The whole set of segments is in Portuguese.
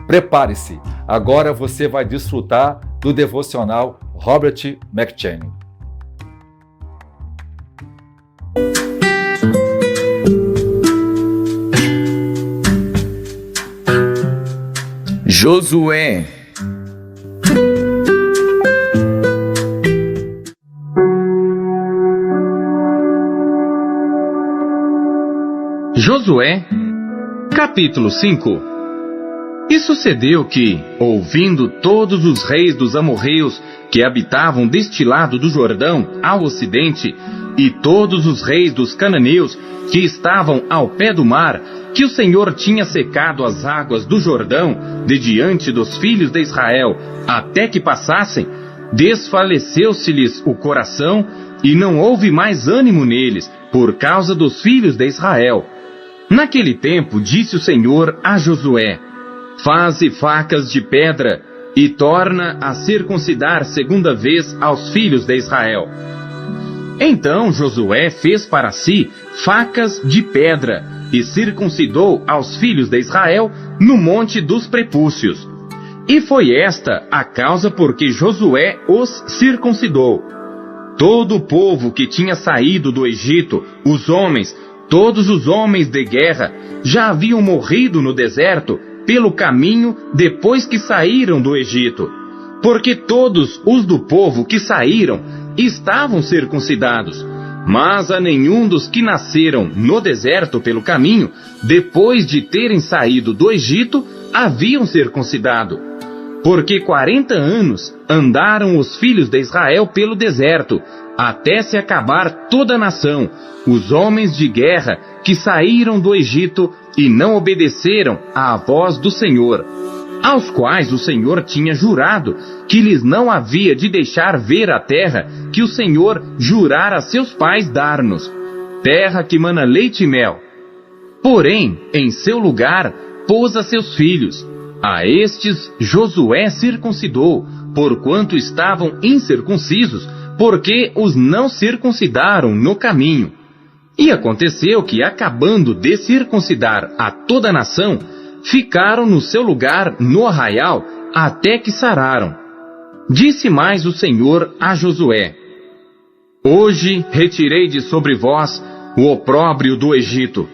Prepare-se, agora você vai desfrutar do devocional Robert McCheyne. Josué. Josué, capítulo 5. E sucedeu que, ouvindo todos os reis dos amorreus que habitavam deste lado do Jordão, ao ocidente, e todos os reis dos cananeus que estavam ao pé do mar, que o Senhor tinha secado as águas do Jordão de diante dos filhos de Israel, até que passassem, desfaleceu-se-lhes o coração, e não houve mais ânimo neles, por causa dos filhos de Israel. Naquele tempo disse o Senhor a Josué: faze facas de pedra, e torna a circuncidar segunda vez aos filhos de Israel. Então Josué fez para si facas de pedra, e circuncidou aos filhos de Israel no monte dos prepúcios. E foi esta a causa por que Josué os circuncidou. Todo o povo que tinha saído do Egito, os homens, todos os homens de guerra, já haviam morrido no deserto pelo caminho depois que saíram do Egito. Porque todos os do povo que saíram estavam circuncidados, mas a nenhum dos que nasceram no deserto pelo caminho, depois de terem saído do Egito, haviam circuncidado. Porque 40 anos andaram os filhos de Israel pelo deserto, até se acabar toda a nação, os homens de guerra que saíram do Egito e não obedeceram à voz do Senhor, aos quais o Senhor tinha jurado que lhes não havia de deixar ver a terra que o Senhor jurara a seus pais dar-nos, terra que mana leite e mel. Porém, em seu lugar, pôs a seus filhos. A estes Josué circuncidou, porquanto estavam incircuncisos, porque os não circuncidaram no caminho. E aconteceu que, acabando de circuncidar a toda a nação, ficaram no seu lugar no arraial, até que sararam. Disse mais o Senhor a Josué: hoje retirei de sobre vós o opróbrio do Egito.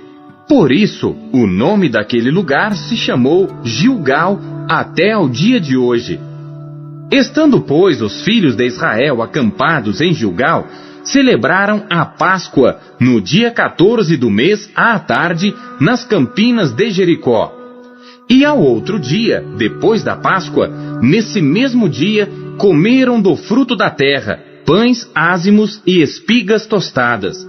Por isso, o nome daquele lugar se chamou Gilgal até ao dia de hoje. Estando, pois, os filhos de Israel acampados em Gilgal, celebraram a Páscoa no dia 14 do mês à tarde, nas campinas de Jericó. E ao outro dia, depois da Páscoa, nesse mesmo dia, comeram do fruto da terra, pães ázimos e espigas tostadas.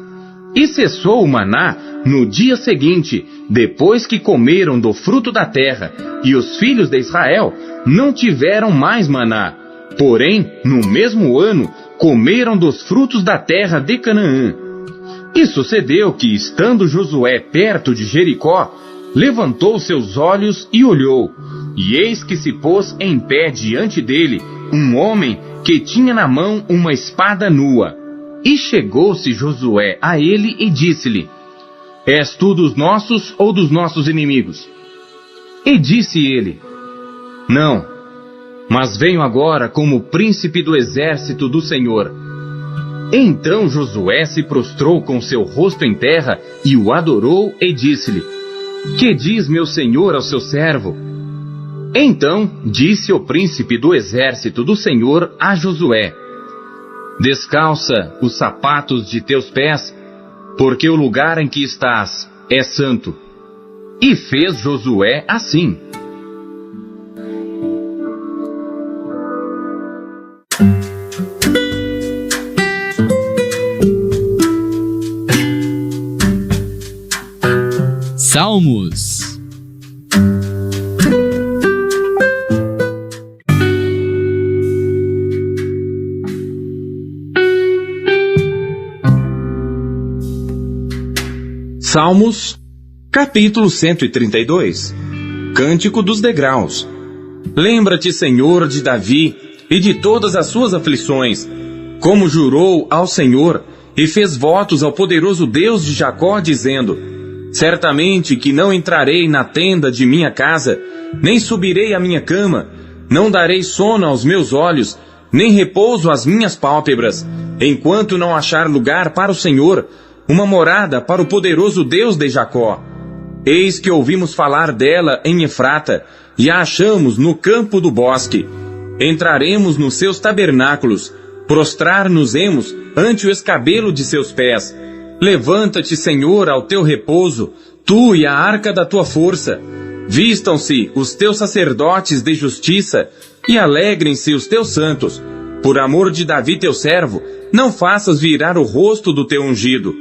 E cessou o maná no dia seguinte, depois que comeram do fruto da terra, e os filhos de Israel não tiveram mais maná. Porém, no mesmo ano, comeram dos frutos da terra de Canaã. E sucedeu que, estando Josué perto de Jericó, levantou seus olhos e olhou, e eis que se pôs em pé diante dele um homem que tinha na mão uma espada nua. E chegou-se Josué a ele e disse-lhe: és tu dos nossos ou dos nossos inimigos? E disse ele: não, mas venho agora como príncipe do exército do Senhor. Então Josué se prostrou com seu rosto em terra e o adorou e disse-lhe: que diz meu senhor ao seu servo? Então disse o príncipe do exército do Senhor a Josué: descalça os sapatos de teus pés, porque o lugar em que estás é santo. E fez Josué assim. Salmos. Salmos, capítulo 132. Cântico dos degraus. Lembra-te, Senhor, de Davi e de todas as suas aflições, como jurou ao Senhor e fez votos ao poderoso Deus de Jacó, dizendo: Certamente que não entrarei na tenda de minha casa, nem subirei à minha cama, não darei sono aos meus olhos, nem repouso às minhas pálpebras, enquanto não achar lugar para o Senhor, uma morada para o poderoso Deus de Jacó. Eis que ouvimos falar dela em Efrata, e a achamos no campo do bosque. Entraremos nos seus tabernáculos, prostrar-nos-emos ante o escabelo de seus pés. Levanta-te, Senhor, ao teu repouso, tu e a arca da tua força. Vistam-se os teus sacerdotes de justiça, e alegrem-se os teus santos. Por amor de Davi teu servo, não faças virar o rosto do teu ungido.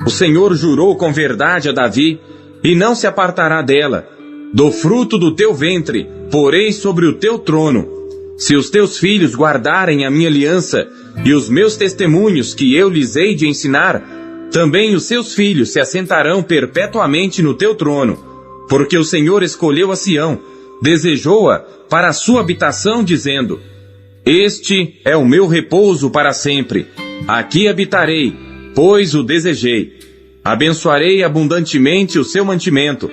O Senhor jurou com verdade a Davi, e não se apartará dela. Do fruto do teu ventre, porei sobre o teu trono. Se os teus filhos guardarem a minha aliança, e os meus testemunhos que eu lhes hei de ensinar, também os seus filhos se assentarão perpetuamente no teu trono. Porque o Senhor escolheu a Sião, desejou-a para a sua habitação, dizendo: Este é o meu repouso para sempre. Aqui habitarei, pois o desejei. Abençoarei abundantemente o seu mantimento.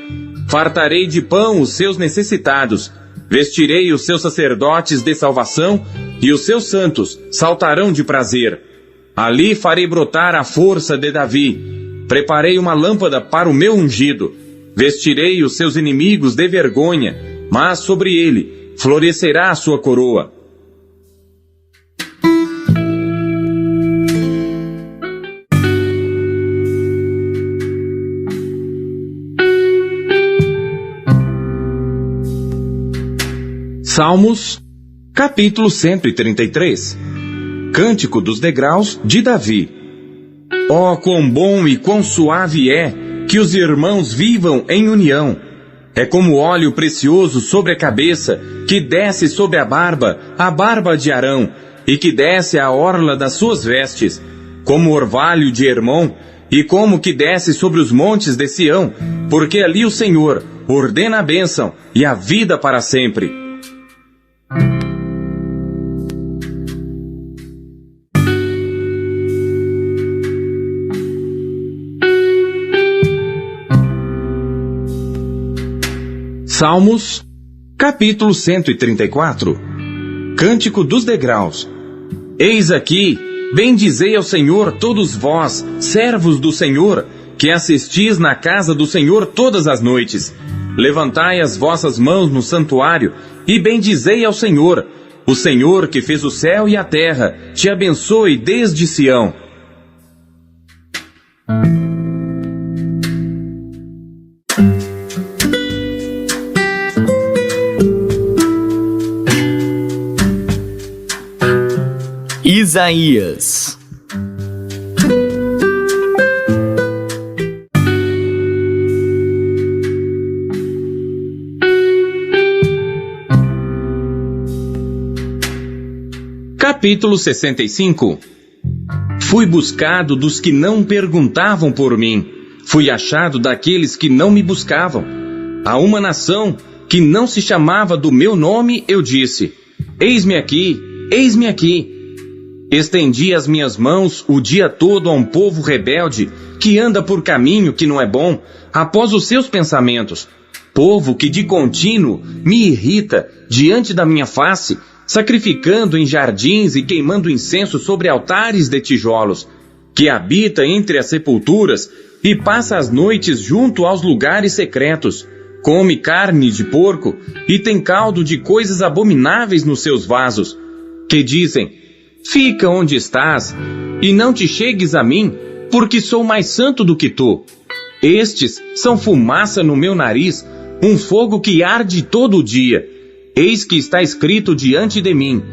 Fartarei de pão os seus necessitados. Vestirei os seus sacerdotes de salvação, e os seus santos saltarão de prazer. Ali farei brotar a força de Davi. Preparei uma lâmpada para o meu ungido. Vestirei os seus inimigos de vergonha, mas sobre ele florescerá a sua coroa. Salmos, capítulo 133. Cântico dos degraus de Davi. Oh, quão bom e quão suave é que os irmãos vivam em união! É como óleo precioso sobre a cabeça, que desce sobre a barba de Arão, e que desce à orla das suas vestes, como orvalho de Hermon, e como que desce sobre os montes de Sião, porque ali o Senhor ordena a bênção e a vida para sempre. Salmos, capítulo 134. Cântico dos degraus. Eis aqui, bendizei ao Senhor todos vós, servos do Senhor, que assistis na casa do Senhor todas as noites. Levantai as vossas mãos no santuário, e bendizei ao Senhor. O Senhor que fez o céu e a terra, te abençoe desde Sião. Isaías. Capítulo 65. Fui buscado dos que não perguntavam por mim, fui achado daqueles que não me buscavam. A uma nação que não se chamava do meu nome, eu disse: Eis-me aqui, eis-me aqui. Estendi as minhas mãos o dia todo a um povo rebelde, que anda por caminho que não é bom, após os seus pensamentos. Povo que de contínuo me irrita diante da minha face, sacrificando em jardins e queimando incenso sobre altares de tijolos, que habita entre as sepulturas e passa as noites junto aos lugares secretos, come carne de porco e tem caldo de coisas abomináveis nos seus vasos, que dizem: Fica onde estás, e não te chegues a mim, porque sou mais santo do que tu. Estes são fumaça no meu nariz, um fogo que arde todo o dia. Eis que está escrito diante de mim: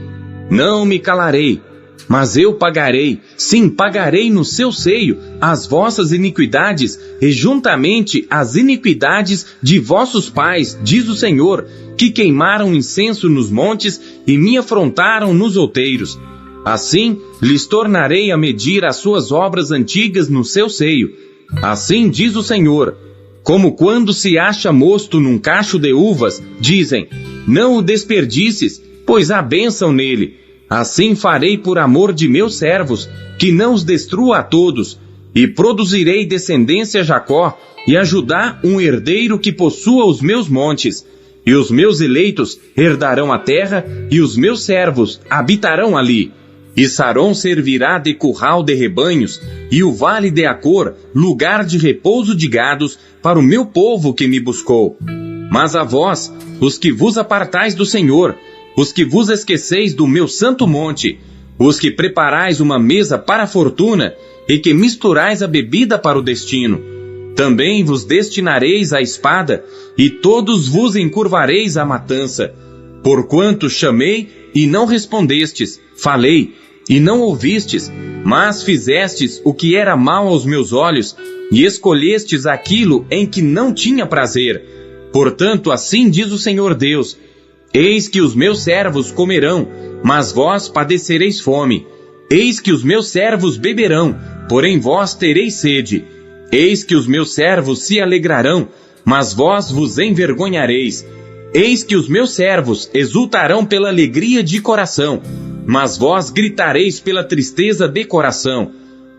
Não me calarei, mas eu pagarei, sim, pagarei no seu seio as vossas iniquidades, e juntamente as iniquidades de vossos pais, diz o Senhor, que queimaram incenso nos montes e me afrontaram nos outeiros. Assim lhes tornarei a medir as suas obras antigas no seu seio. Assim diz o Senhor: como quando se acha mosto num cacho de uvas, dizem: não o desperdices, pois há bênção nele. Assim farei por amor de meus servos, que não os destrua a todos. e produzirei descendência a Jacó, e a Judá um herdeiro que possua os meus montes. E os meus eleitos herdarão a terra, e os meus servos habitarão ali. E Saron servirá de curral de rebanhos, e o vale de Acor, lugar de repouso de gados, para o meu povo que me buscou. Mas a vós, os que vos apartais do Senhor, os que vos esqueceis do meu santo monte, os que preparais uma mesa para a fortuna, e que misturais a bebida para o destino, também vos destinareis à espada, e todos vos encurvareis à matança. Porquanto chamei, e não respondestes, falei, e não ouvistes, mas fizestes o que era mal aos meus olhos, e escolhestes aquilo em que não tinha prazer. Portanto, assim diz o Senhor Deus: eis que os meus servos comerão, mas vós padecereis fome. Eis que os meus servos beberão, porém vós tereis sede. Eis que os meus servos se alegrarão, mas vós vos envergonhareis. Eis que os meus servos exultarão pela alegria de coração, mas vós gritareis pela tristeza de coração.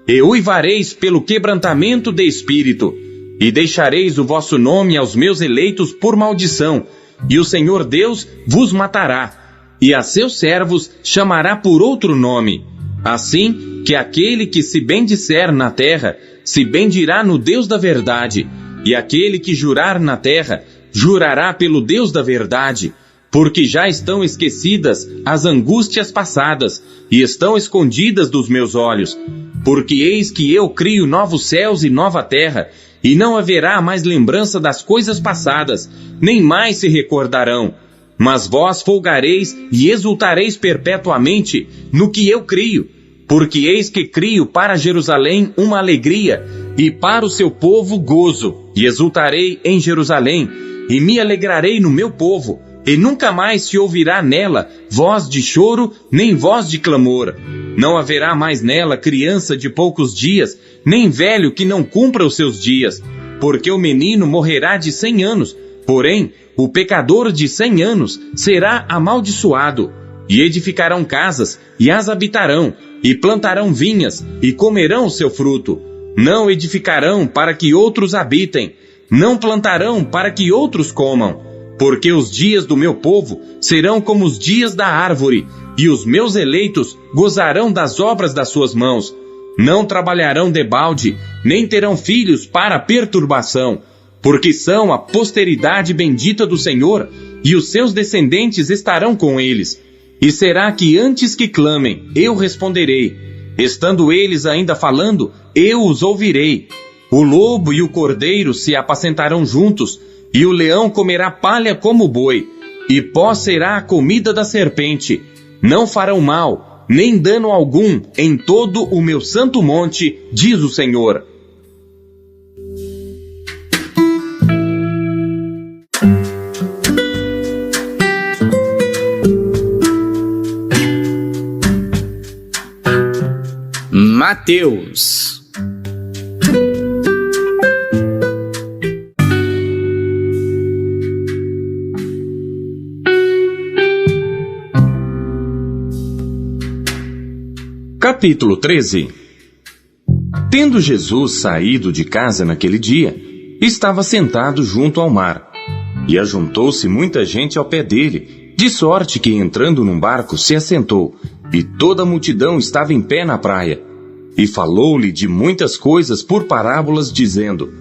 E uivareis pelo quebrantamento de espírito, e deixareis o vosso nome aos meus eleitos por maldição, e o Senhor Deus vos matará, e a seus servos chamará por outro nome. Assim que aquele que se bendisser na terra, se bendirá no Deus da verdade, e aquele que jurar na terra, jurará pelo Deus da verdade, porque já estão esquecidas as angústias passadas, e estão escondidas dos meus olhos. Porque eis que eu crio novos céus e nova terra, e não haverá mais lembrança das coisas passadas, nem mais se recordarão. Mas vós folgareis e exultareis perpetuamente no que eu crio, porque eis que crio para Jerusalém uma alegria, e para o seu povo gozo, e exultarei em Jerusalém, e me alegrarei no meu povo, e nunca mais se ouvirá nela voz de choro, nem voz de clamor. Não haverá mais nela criança de poucos dias, nem velho que não cumpra os seus dias, porque o menino morrerá de 100 anos, porém, o pecador de 100 anos será amaldiçoado. E edificarão casas, e as habitarão, e plantarão vinhas, e comerão o seu fruto. Não edificarão para que outros habitem, não plantarão para que outros comam. Porque os dias do meu povo serão como os dias da árvore, e os meus eleitos gozarão das obras das suas mãos. Não trabalharão debalde, nem terão filhos para perturbação, porque são a posteridade bendita do Senhor, e os seus descendentes estarão com eles. E será que antes que clamem, eu responderei. Estando eles ainda falando, eu os ouvirei. O lobo e o cordeiro se apacentarão juntos, e o leão comerá palha como o boi, e pó será a comida da serpente. Não farão mal, nem dano algum em todo o meu santo monte, diz o Senhor. Mateus. Capítulo 13. Tendo Jesus saído de casa naquele dia, estava sentado junto ao mar, e ajuntou-se muita gente ao pé dele, de sorte que, entrando num barco, se assentou, e toda a multidão estava em pé na praia. E falou-lhe de muitas coisas por parábolas, dizendo: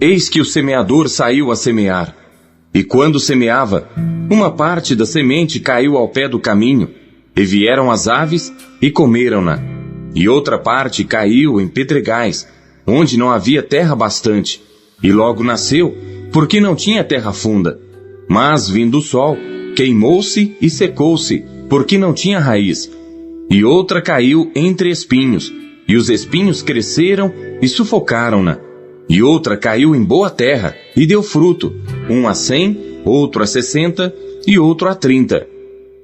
Eis que o semeador saiu a semear. E quando semeava, uma parte da semente caiu ao pé do caminho, e vieram as aves e comeram-na. E outra parte caiu em pedregais, onde não havia terra bastante, e logo nasceu, porque não tinha terra funda. Mas, vindo o sol, queimou-se e secou-se, porque não tinha raiz. E outra caiu entre espinhos, e os espinhos cresceram e sufocaram-na. E outra caiu em boa terra, e deu fruto, um a 100, outro a 60, e outro a 30.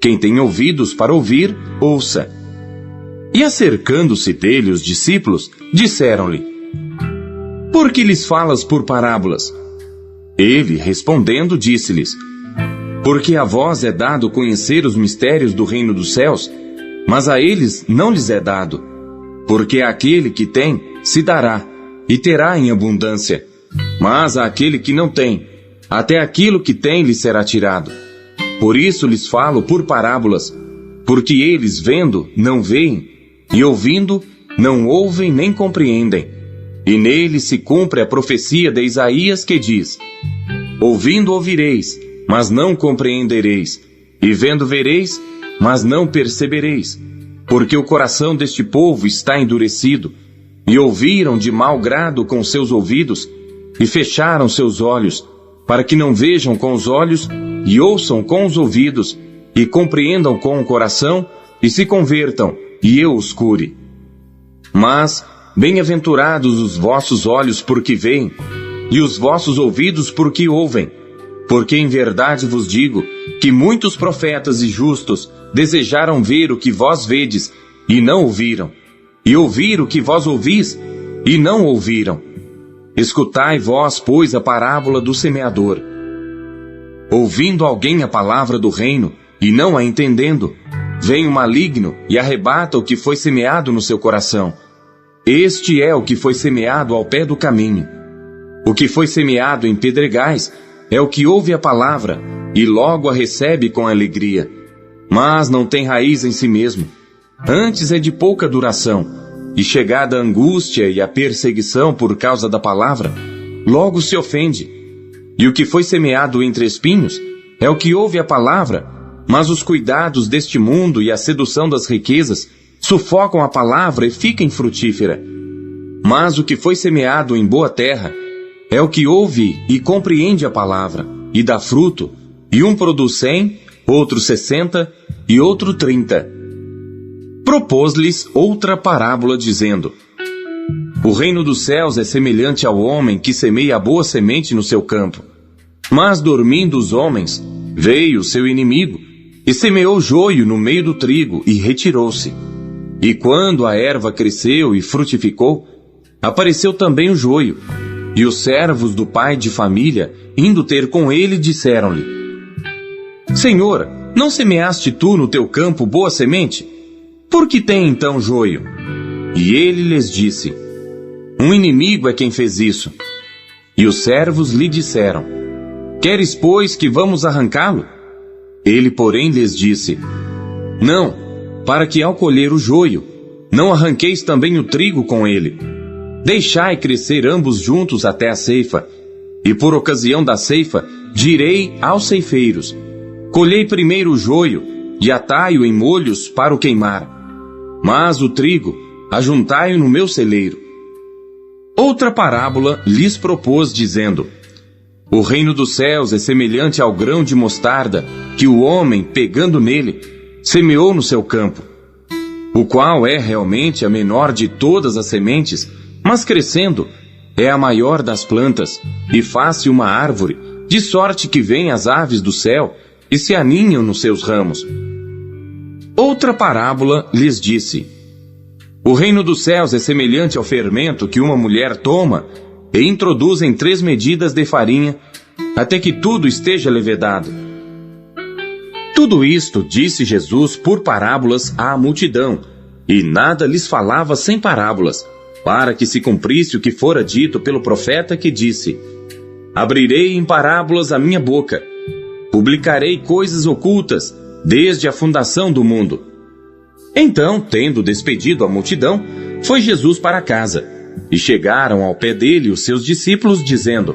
Quem tem ouvidos para ouvir, ouça. E acercando-se dele os discípulos, disseram-lhe: Por que lhes falas por parábolas? Ele, respondendo, disse-lhes: Porque a vós é dado conhecer os mistérios do reino dos céus, mas a eles não lhes é dado. Porque aquele que tem, se dará, e terá em abundância. Mas àquele que não tem, até aquilo que tem lhe será tirado. Por isso lhes falo por parábolas, porque eles, vendo, não veem, e ouvindo, não ouvem nem compreendem. E nele se cumpre a profecia de Isaías que diz: ouvindo ouvireis, mas não compreendereis, e vendo vereis, mas não percebereis, porque o coração deste povo está endurecido, e ouviram de mau grado com seus ouvidos, e fecharam seus olhos, para que não vejam com os olhos, e ouçam com os ouvidos, e compreendam com o coração, e se convertam, e eu os cure. Mas, bem-aventurados os vossos olhos porque veem, e os vossos ouvidos porque ouvem, porque em verdade vos digo, que muitos profetas e justos desejaram ver o que vós vedes, e não ouviram, e ouvir o que vós ouvis, e não ouviram. Escutai vós, pois, a parábola do semeador. Ouvindo alguém a palavra do reino, e não a entendendo, vem o maligno e arrebata o que foi semeado no seu coração. Este é o que foi semeado ao pé do caminho. O que foi semeado em pedregais é o que ouve a palavra, e logo a recebe com alegria, mas não tem raiz em si mesmo. Antes é de pouca duração, e chegada a angústia e a perseguição por causa da palavra, logo se ofende. E o que foi semeado entre espinhos é o que ouve a palavra, mas os cuidados deste mundo e a sedução das riquezas sufocam a palavra e fica infrutífera. Mas o que foi semeado em boa terra é o que ouve e compreende a palavra, e dá fruto, e um produz 100, outro 60, e outro 30. Propôs-lhes outra parábola, dizendo: o reino dos céus é semelhante ao homem que semeia a boa semente no seu campo. Mas, dormindo os homens, veio o seu inimigo, e semeou joio no meio do trigo, e retirou-se. E quando a erva cresceu e frutificou, apareceu também o joio. E os servos do pai de família, indo ter com ele, disseram-lhe: Senhor, não semeaste tu no teu campo boa semente? Por que tem então joio? E ele lhes disse: um inimigo é quem fez isso. E os servos lhe disseram: queres, pois, que vamos arrancá-lo? Ele, porém, lhes disse: não, para que ao colher o joio, não arranqueis também o trigo com ele. Deixai crescer ambos juntos até a ceifa, e por ocasião da ceifa direi aos ceifeiros: colhei primeiro o joio, e atai-o em molhos para o queimar, mas o trigo ajuntai-o no meu celeiro. Outra parábola lhes propôs, dizendo: o reino dos céus é semelhante ao grão de mostarda, que o homem, pegando nele, semeou no seu campo, o qual é realmente a menor de todas as sementes, mas crescendo, é a maior das plantas, e faz-se uma árvore, de sorte que vêm as aves do céu, e se aninham nos seus ramos. Outra parábola lhes disse: o reino dos céus é semelhante ao fermento que uma mulher toma, e introduz em 3 medidas de farinha, até que tudo esteja levedado. Tudo isto disse Jesus por parábolas à multidão, e nada lhes falava sem parábolas, para que se cumprisse o que fora dito pelo profeta que disse: abrirei em parábolas a minha boca, publicarei coisas ocultas desde a fundação do mundo. Então, tendo despedido a multidão, foi Jesus para casa, e chegaram ao pé dele os seus discípulos, dizendo: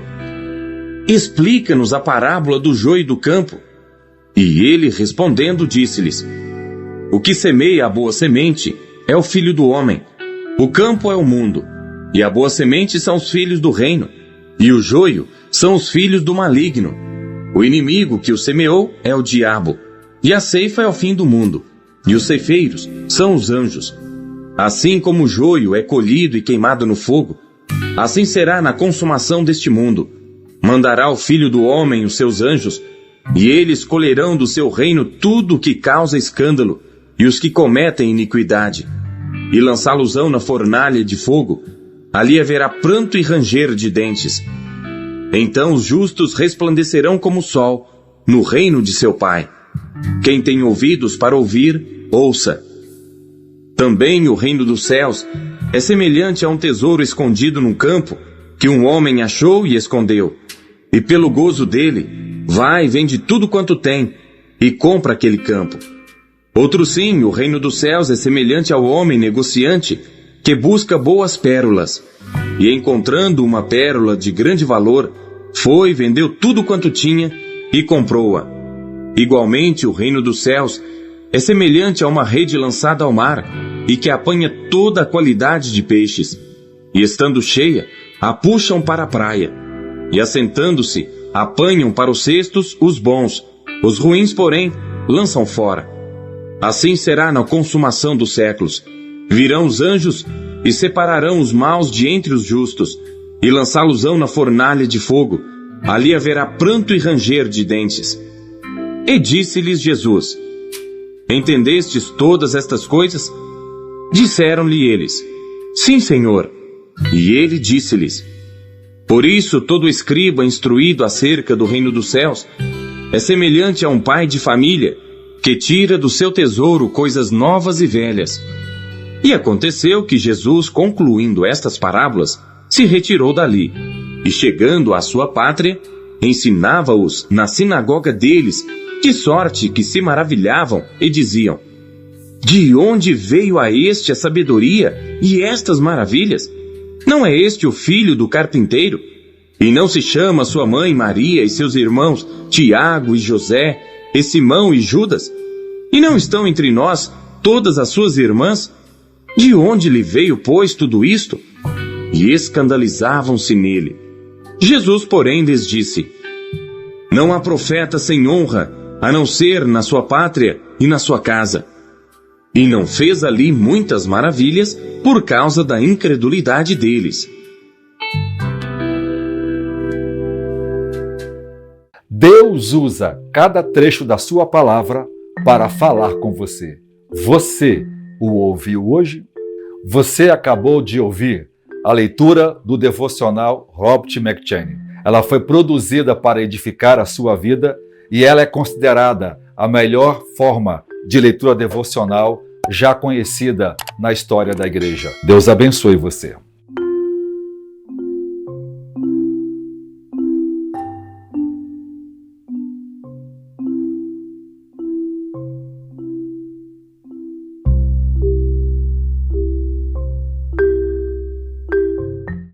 explica-nos a parábola do joio do campo. E ele, respondendo, disse-lhes: o que semeia a boa semente é o filho do homem. O campo é o mundo, e a boa semente são os filhos do reino, e o joio são os filhos do maligno. O inimigo que o semeou é o diabo, e a ceifa é o fim do mundo, e os ceifeiros são os anjos. Assim como o joio é colhido e queimado no fogo, assim será na consumação deste mundo. Mandará o Filho do Homem os seus anjos, e eles colherão do seu reino tudo o que causa escândalo, e os que cometem iniquidade, e lançá-los-ão na fornalha de fogo. Ali haverá pranto e ranger de dentes. Então os justos resplandecerão como o sol no reino de seu Pai. Quem tem ouvidos para ouvir, ouça. Também o reino dos céus é semelhante a um tesouro escondido num campo, que um homem achou e escondeu. E pelo gozo dele, vai e vende tudo quanto tem, e compra aquele campo. Outro sim, o reino dos céus é semelhante ao homem negociante, que busca boas pérolas, e encontrando uma pérola de grande valor, foi, vendeu tudo quanto tinha, e comprou-a. Igualmente, o reino dos céus é semelhante a uma rede lançada ao mar, e que apanha toda a qualidade de peixes, e estando cheia, a puxam para a praia, e assentando-se, apanham para os cestos os bons, os ruins, porém, lançam fora. Assim será na consumação dos séculos. Virão os anjos e separarão os maus de entre os justos, e lançá-los-ão na fornalha de fogo. Ali haverá pranto e ranger de dentes. E disse-lhes Jesus: Entendestes todas estas coisas? Disseram-lhe eles: Sim, Senhor. E ele disse-lhes: Por isso todo escriba instruído acerca do reino dos céus é semelhante a um pai de família que tira do seu tesouro coisas novas e velhas. E aconteceu que Jesus, concluindo estas parábolas, se retirou dali, e chegando à sua pátria, ensinava-os na sinagoga deles, de sorte que se maravilhavam e diziam: De onde veio a este a sabedoria e estas maravilhas? Não é este o filho do carpinteiro? E não se chama sua mãe Maria e seus irmãos Tiago e José, e Simão e Judas? E não estão entre nós todas as suas irmãs? De onde lhe veio, pois, tudo isto? E escandalizavam-se nele. Jesus, porém, lhes disse: Não há profeta sem honra, a não ser na sua pátria e na sua casa. E não fez ali muitas maravilhas por causa da incredulidade deles. Deus usa cada trecho da sua palavra para falar com você. Você o ouviu hoje? Você acabou de ouvir a leitura do devocional Robert McCheyne. Ela foi produzida para edificar a sua vida e ela é considerada a melhor forma de leitura devocional já conhecida na história da igreja. Deus abençoe você.